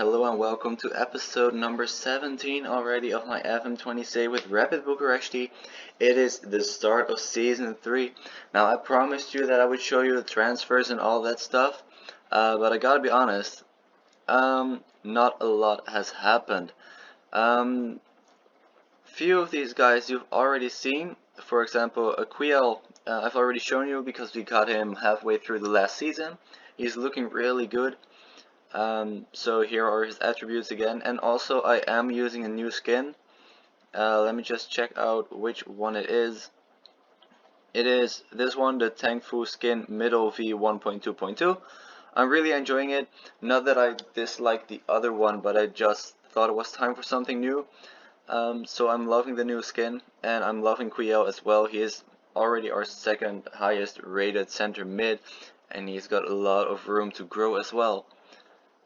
hello and welcome to episode number 17 already of my FM20 Stay with Rapid Bucuresti. It is the start of season 3. Now I promised you that I would show you the transfers and all that stuff, but I gotta be honest, not a lot has happened. Few of these guys you've already seen. For example, Aquiel, I've already shown you because we got him halfway through the last season. He's looking really good. So here are his attributes again, and also I am using a new skin. Let me just check out which one it is. It is this one, the Tangfu skin Middle V 1.2.2. I'm really enjoying it. Not that I dislike the other one, but I just thought it was time for something new. So I'm loving the new skin, and I'm loving Quiel as well. He is already our second highest rated center mid, and he's got a lot of room to grow as well.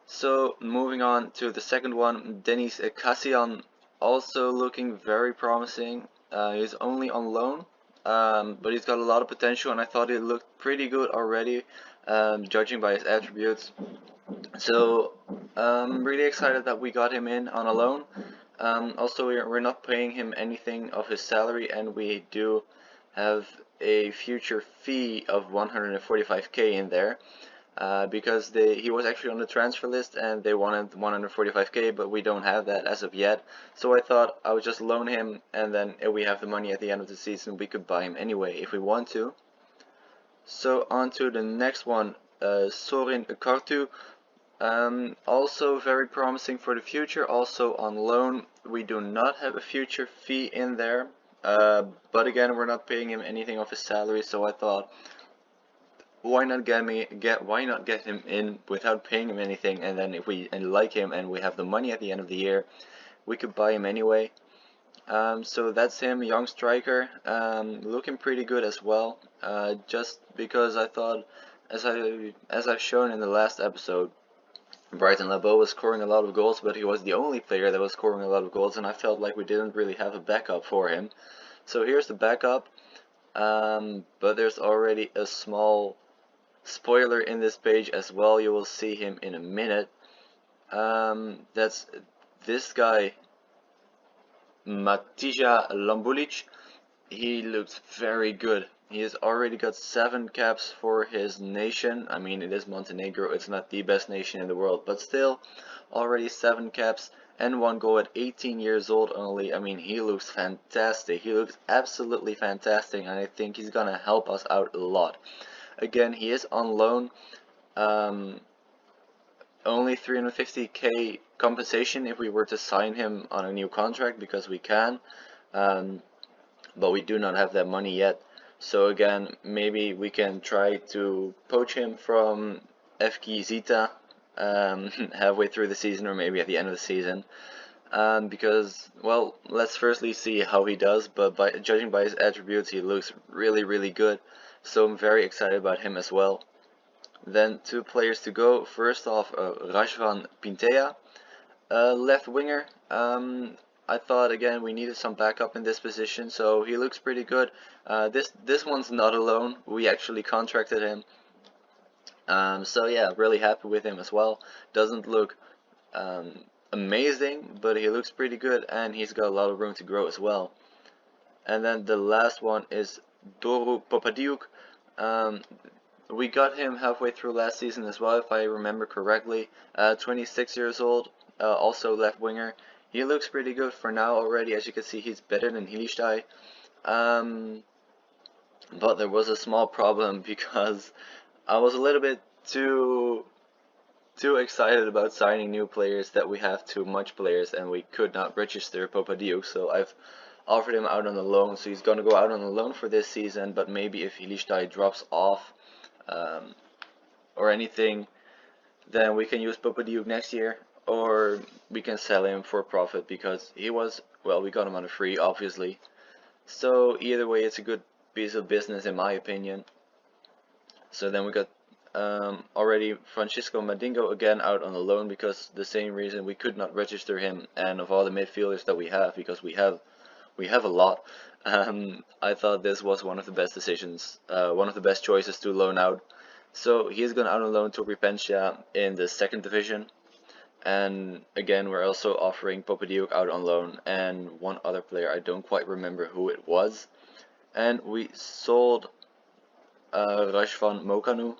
So moving on to the second one, Denis Cassian, also looking very promising. He's only on loan, but he's got a lot of potential, and I thought he looked pretty good already, judging by his attributes. So I'm really excited that we got him in on a loan. Also, we're not paying him anything of his salary, and we do have a future fee of 145k in there. Because he was actually on the transfer list and they wanted 145k, but we don't have that as of yet. So I thought I would just loan him, and then if we have the money at the end of the season, we could buy him anyway if we want to. So on to the next one, Sorin Kartu. Also very promising for the future, also on loan. We do not have a future fee in there, but again, we're not paying him anything of his salary, so I thought, why not get him in without paying him anything, and then if we like him and we have the money at the end of the year, we could buy him anyway. So that's him, young striker, looking pretty good as well. Just because I thought, as I've shown in the last episode, Brighton Labo was scoring a lot of goals, but he was the only player that was scoring a lot of goals, and I felt like we didn't really have a backup for him. So here's the backup, but there's already a small spoiler in this page as well. You will see him in a minute. That's this guy, Matija Lambulic. He looks very good. He has already got 7 caps for his nation. I mean, it is Montenegro, it's not the best nation in the world, but still, already 7 caps and 1 goal at 18 years old only. I mean, he looks fantastic. He looks absolutely fantastic, and I think he's gonna help us out a lot. Again, he is on loan. Only 350k compensation if we were to sign him on a new contract, because we can, but we do not have that money yet. So again, maybe we can try to poach him from FK Zita halfway through the season, or maybe at the end of the season. Because, well, let's firstly see how he does, but judging by his attributes, he looks really good. So I'm very excited about him as well. Then 2 players to go. First off, Rajvan Pintea, left winger. I thought again we needed some backup in this position, so he looks pretty good. This one's not a loan. We actually contracted him. So yeah, really happy with him as well. Doesn't look amazing, but he looks pretty good, and he's got a lot of room to grow as well. And then the last one is Doru Popadiuk. We got him halfway through last season as well, if I remember correctly. 26 years old, also left winger. He looks pretty good for now already. As you can see, he's better than Hilishtai. But there was a small problem because I was a little bit too excited about signing new players that we have too much players, and we could not register Popadiuk, so I've offered him out on a loan. So he's going to go out on a loan for this season, but maybe if Hilishtai drops off or anything, then we can use Popadiuk next year, or we can sell him for profit, because he was, well, we got him on a free, obviously. So either way, it's a good piece of business in my opinion. So then we got already Francisco Madingo again out on a loan, because the same reason we could not register him, and of all the midfielders that we have, because we have a lot, I thought this was one of the best decisions, one of the best choices to loan out. So he's gone out on loan to Ripensia in the 2nd division. And again, we're also offering Popadiuk out on loan and one other player. I don't quite remember who it was. And we sold Rashvan Mokanu.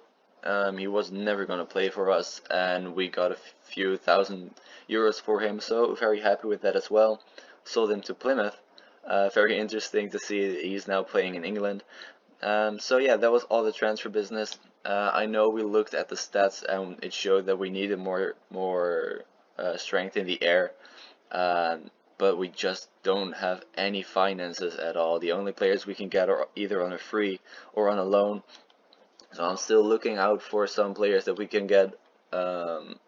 He was never going to play for us, and we got a few thousand euros for him, so very happy with that as well. Sold him to Plymouth. Very interesting to see he's now playing in England. So yeah, that was all the transfer business. I know we looked at the stats and it showed that we needed more strength in the air, but we just don't have any finances at all. The only players we can get are either on a free or on a loan. So I'm still looking out for some players that we can get on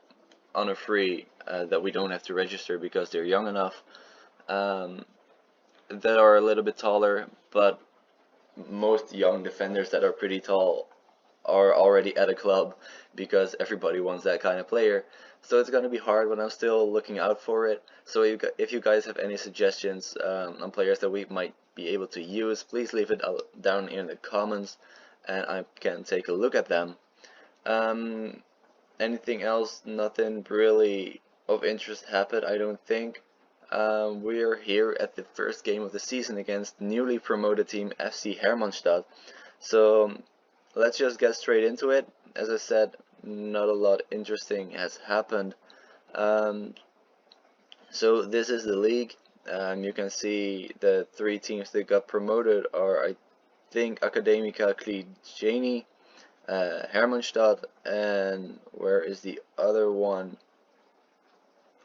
a free that we don't have to register because they're young enough, that are a little bit taller, but most young defenders that are pretty tall are already at a club because everybody wants that kind of player. So it's going to be hard, but I'm still looking out for it. So if you guys have any suggestions on players that we might be able to use, please leave it down in the comments and I can take a look at them. Anything else? Nothing really of interest happened, I don't think. We're here at the first game of the season against newly promoted team FC Hermannstadt. So let's just get straight into it. As I said, not a lot interesting has happened. So this is the league. You can see the three teams that got promoted are, I think, Academica Cligeni, Hermannstadt, and where is the other one?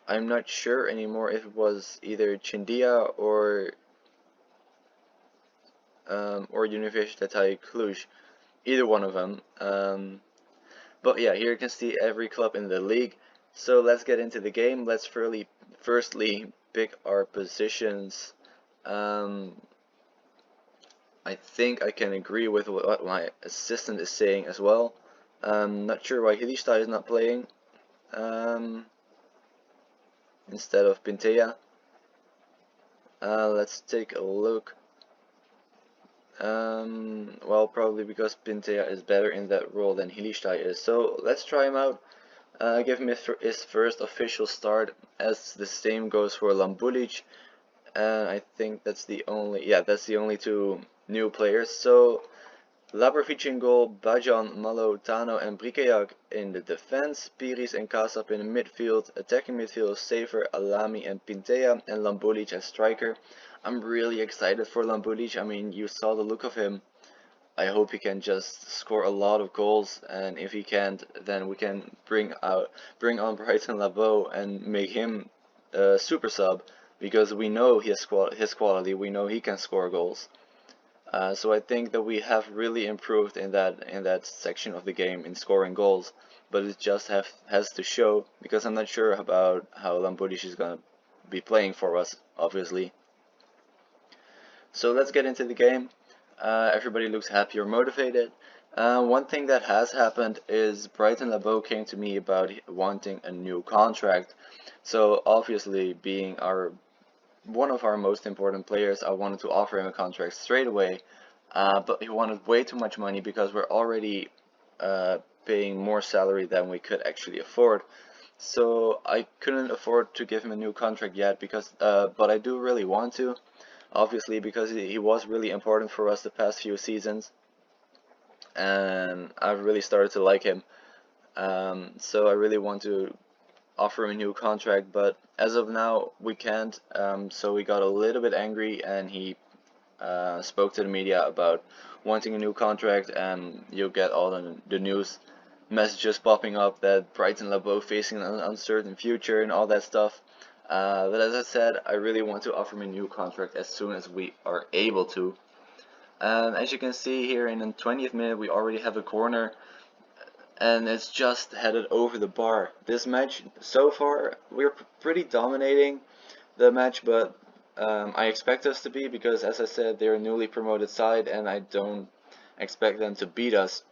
I'm not sure anymore if it was either Chindia or Universitatea Cluj, either one of them. But yeah, here you can see every club in the league. So let's get into the game. Let's firstly pick our positions. I think I can agree with what my assistant is saying as well. Not sure why Hillistad is not playing instead of Pintea. Let's take a look. Well, probably because Pintea is better in that role than Hillistad is. So let's try him out. Give him his first official start, as the same goes for Lambulic. And I think that's the only two new players. So Labravic in goal, Bajan, Malo, Tano and Brikeyak in the defense, Piris and Kasap in the midfield, attacking midfield, Saver, Alami and Pintea, and Lambulic as striker. I'm really excited for Lambulic. I mean, you saw the look of him. I hope he can just score a lot of goals, and if he can't, then we can bring on Brighton Labo and make him a super sub, because we know his quality. We know he can score goals. So I think that we have really improved in that section of the game in scoring goals, but it just has to show, because I'm not sure about how Lambudic is gonna be playing for us, obviously. So let's get into the game. Everybody looks happy or motivated. One thing that has happened is Brighton Labo came to me about wanting a new contract. So obviously, being one of our most important players, I wanted to offer him a contract straight away. But he wanted way too much money because we're already paying more salary than we could actually afford. So I couldn't afford to give him a new contract yet, but I do really want to. Obviously, because he was really important for us the past few seasons, and I've really started to like him. So I really want to offer him a new contract, but as of now we can't. So we got a little bit angry, and he spoke to the media about wanting a new contract, and you'll get all the news messages popping up that Brighton Labo facing an uncertain future and all that stuff. But as I said, I really want to offer him a new contract as soon as we are able to. As you can see here, in the 20th minute we already have a corner, and it's just headed over the bar. This match, so far, we're pretty dominating the match, but I expect us to be, because as I said, they're a newly promoted side, and I don't expect them to beat us,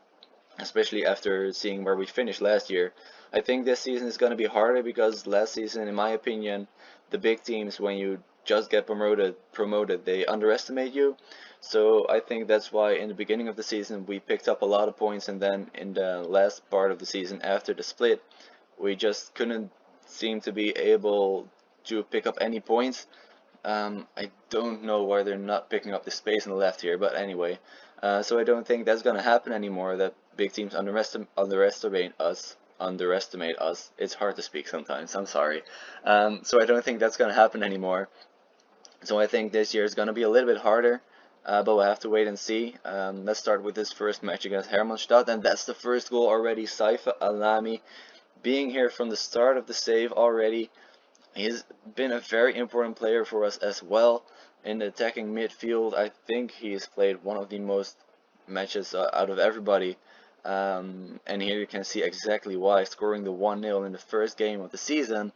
especially after seeing where we finished last year. I think this season is going to be harder, because last season, in my opinion, the big teams, when you just get promoted, they underestimate you. So I think that's why in the beginning of the season we picked up a lot of points, and then in the last part of the season after the split, we just couldn't seem to be able to pick up any points. I don't know why they're not picking up the space on the left here, but anyway. So I don't think that's gonna happen anymore, that big teams underestimate us. Underestimate us. It's hard to speak sometimes, I'm sorry. So I don't think that's gonna happen anymore. So I think this year is gonna be a little bit harder, but we'll have to wait and see. Let's start with this first match against Hermannstadt, and that's the first goal already. Saifa Alami being here from the start of the save already. He's been a very important player for us as well in the attacking midfield. I think he's played one of the most matches out of everybody. And here you can see exactly why, scoring the 1-0 in the first game of the season.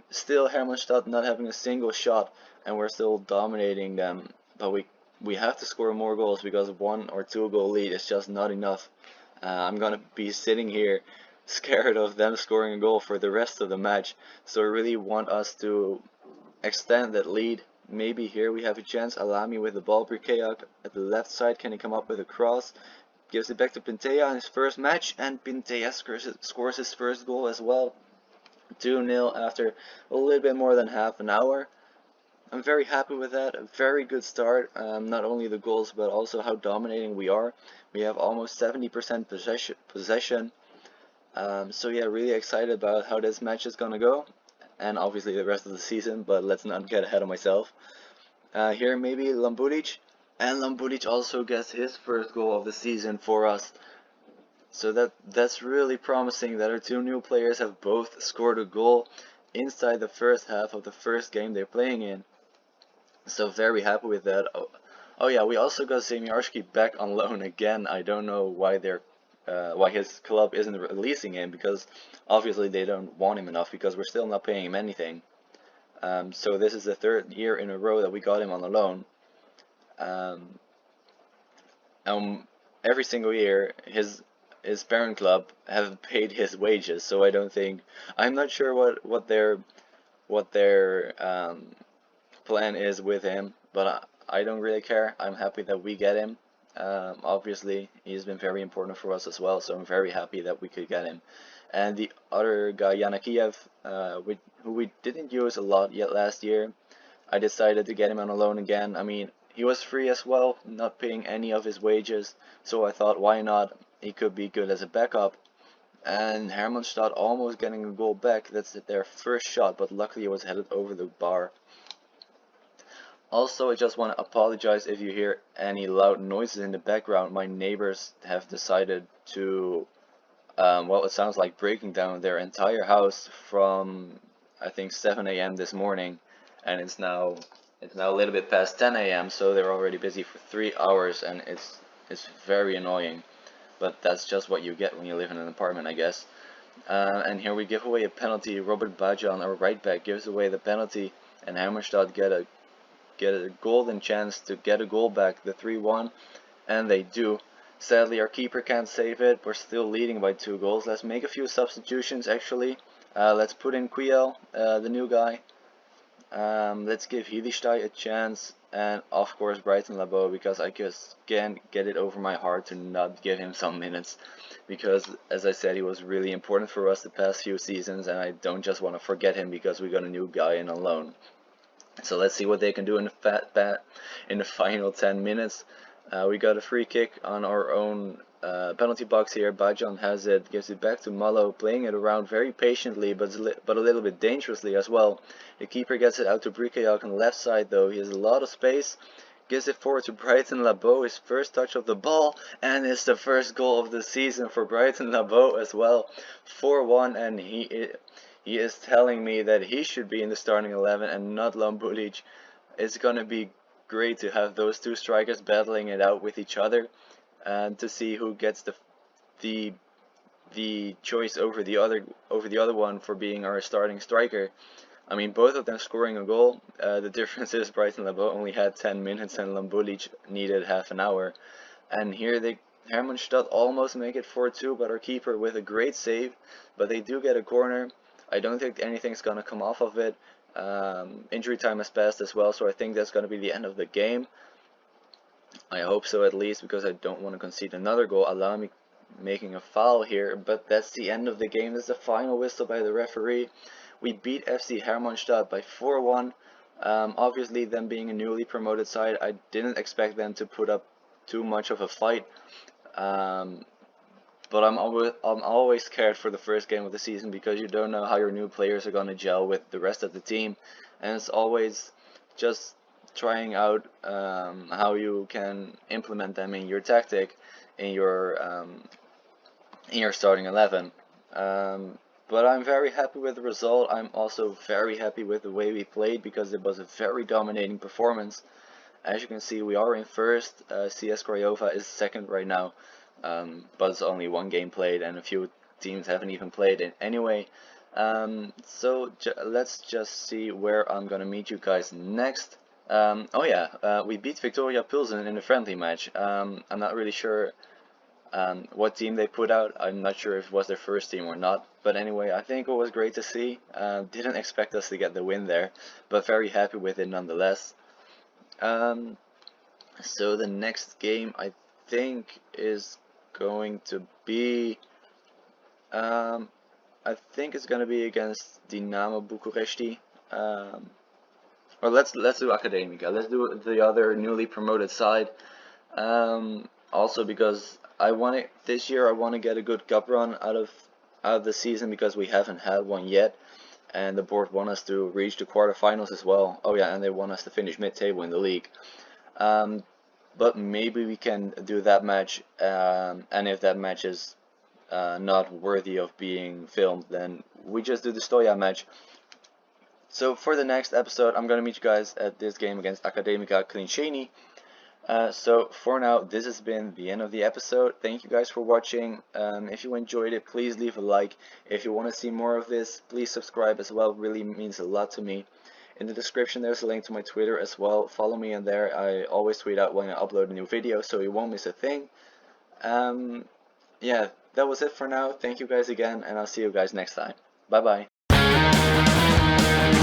Still Hermannstadt not having a single shot, and we're still dominating them. But we have to score more goals, because 1 or 2 goal lead is just not enough. I'm gonna be sitting here scared of them scoring a goal for the rest of the match. So I really want us to extend that lead. Maybe here we have a chance. Alami with the ball. Brikeak at the left side. Can he come up with a cross? Gives it back to Pintea in his first match, and Pintea scores his first goal as well. 2-0 after a little bit more than half an hour. I'm very happy with that. A very good start. Not only the goals, but also how dominating we are. We have almost 70% possession. So yeah, really excited about how this match is gonna go, and obviously the rest of the season, but let's not get ahead of myself. Here maybe Lambulic, and Lambulic also gets his first goal of the season for us. So that's really promising that our 2 new players have both scored a goal inside the first half of the first game they're playing in. So very happy with that. Oh yeah, we also got Semyarski back on loan again. I don't know why why his club isn't releasing him, because obviously they don't want him enough, because we're still not paying him anything. So this is the 3rd year in a row that we got him on a loan. Every single year his parent club have paid his wages, so I'm not sure what their plan is with him, but I don't really care. I'm happy that we get him. Obviously, he's been very important for us as well, so I'm very happy that we could get him. And the other guy, Yanakiev, who we didn't use a lot yet last year, I decided to get him on a loan again. I mean, he was free as well, not paying any of his wages, so I thought, why not? He could be good as a backup. And Hermannstadt almost getting a goal back. That's their first shot, but luckily it was headed over the bar. Also, I just want to apologize if you hear any loud noises in the background. My neighbors have decided to, well, it sounds like breaking down their entire house from, I think, 7 a.m. this morning, and it's now a little bit past 10 a.m. So they're already busy for 3 hours, and it's very annoying. But that's just what you get when you live in an apartment, I guess. And here we give away a penalty. Robert Bajan, our right back, gives away the penalty, and Hermannstadt get a golden chance to get a goal back, the 3-1, and they do. Sadly, our keeper can't save it. We're still leading by 2 goals. Let's make a few substitutions, actually. Let's put in Quiel, the new guy. Let's give Hidistai a chance, and of course Brighton Labo, because I just can't get it over my heart to not give him some minutes, because as I said, he was really important for us the past few seasons, and I don't just want to forget him because we got a new guy in on loan. So let's see what they can do in the final 10 minutes. We got a free kick on our own penalty box here. Bajan has it, gives it back to Malo, playing it around very patiently, but a little bit dangerously as well. The keeper gets it out to Brikeak on the left side, though. He has a lot of space. Gives it forward to Brighton Labo, his first touch of the ball, and it's the first goal of the season for Brighton Labo as well. 4-1, and he is telling me that he should be in the starting 11 and not Lambulic. It's gonna be great to have those 2 strikers battling it out with each other, and to see who gets the choice over the other one for being our starting striker. I mean, both of them scoring a goal. The difference is Brighton Labo only had 10 minutes and Lambulic needed half an hour. And here Hermannstadt almost make it 4-2, but our keeper with a great save. But they do get a corner. I don't think anything's gonna come off of it. Injury time has passed as well, so I think that's gonna be the end of the game. I hope so, at least, because I don't want to concede another goal. Alami making a foul here, but that's the end of the game. This is the final whistle by the referee. We beat FC Hermannstadt by 4-1. Obviously, them being a newly promoted side, I didn't expect them to put up too much of a fight. But I'm always scared for the first game of the season because you don't know how your new players are gonna gel with the rest of the team, and it's always just trying out how you can implement them in your tactic, in your starting 11. But I'm very happy with the result. I'm also very happy with the way we played because it was a very dominating performance. As you can see, we are in first. CS Craiova is second right now, but it's only one game played and a few teams haven't even played it anyway. So let's just see where I'm gonna meet you guys next. Oh yeah, we beat Victoria Pilsen in a friendly match. I'm not really sure what team they put out. I'm not sure if it was their first team or not, but anyway, I think it was great to see. Didn't expect us to get the win there, but very happy with it nonetheless. So the next game I think is going to be I think it's gonna be against Dynamo Bucuresti. Or let's do Academica. Let's do the other newly promoted side. Also because this year I want to get a good cup run out of the season because we haven't had one yet, and the board want us to reach the quarterfinals as well. Oh yeah, and they want us to finish mid-table in the league. But maybe we can do that match, and if that match is not worthy of being filmed, then we just do the Stoja match. So for the next episode, I'm gonna meet you guys at this game against Academica Clinceni. So for now, this has been the end of the episode. Thank you guys for watching. If you enjoyed it, please leave a like. If you want to see more of this, please subscribe as well. It really means a lot to me. In the description, there's a link to my Twitter as well. Follow me in there. I always tweet out when I upload a new video, so you won't miss a thing. Yeah, that was it for now. Thank you guys again, and I'll see you guys next time. Bye bye.